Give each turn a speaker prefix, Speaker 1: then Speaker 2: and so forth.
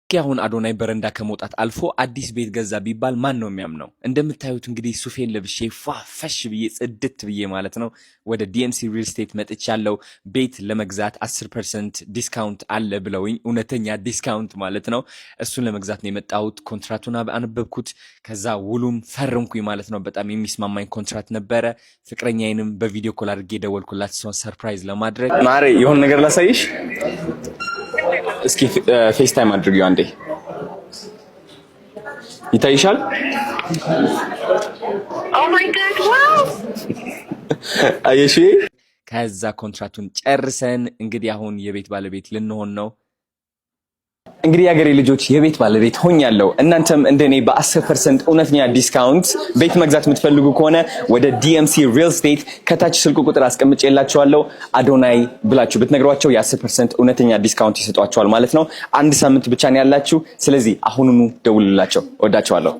Speaker 1: አሁን አዶናይ በረንዳ ከመውጣት አልፎ አዲስ ቤት ገዛ ቢባል ማን ነው የሚያምነው? እንደምታዩት እንግዲህ ሱፌን ለብሼ ፈሽ ብዬ ጽድት ብዬ ማለት ነው ወደ ዲኤምሲ ሪል ስቴት መጥቻለሁ። ቤት ለመግዛት 10% ዲስካውንት አለ ብለውኝ፣ እውነተኛ ዲስካውንት ማለት ነው። እሱን ለመግዛት ነው የመጣሁት። ኮንትራቱን አነበብኩት፣ ከዛ ውሉም ፈረምኩኝ ማለት ነው። በጣም የሚስማማኝ ኮንትራት ነበረ። ፍቅረኛዬንም በቪዲዮ ኮል አድርጌ ደወልኩላት፣ እሷን ሰርፕራይዝ ለማድረግ። ማሬ የሆነ ነገር ላሳይሽ እስኪ ፌስ ታይም አድርጊው አንዴ። ይታይሻል? ኦ ማይ ጋድ ዋው! አየሽ? ከዛ ኮንትራቱን ጨርሰን እንግዲህ አሁን የቤት ባለቤት ልንሆን ነው። እንግዲህ የሀገሬ ልጆች የቤት ባለቤት ሆኛለሁ። እናንተም እንደኔ በ10% እውነተኛ ዲስካውንት ቤት መግዛት የምትፈልጉ ከሆነ ወደ ዲኤምሲ ሪል ስቴት ከታች ስልኩ ቁጥር አስቀምጬላችኋለሁ። አዶናይ ብላችሁ ብትነግሯቸው የ10% እውነተኛ ዲስካውንት ይሰጧችኋል ማለት ነው። አንድ ሳምንት ብቻ ነው ያላችሁ። ስለዚህ አሁኑኑ ደውሉላቸው። ወዳችኋለሁ።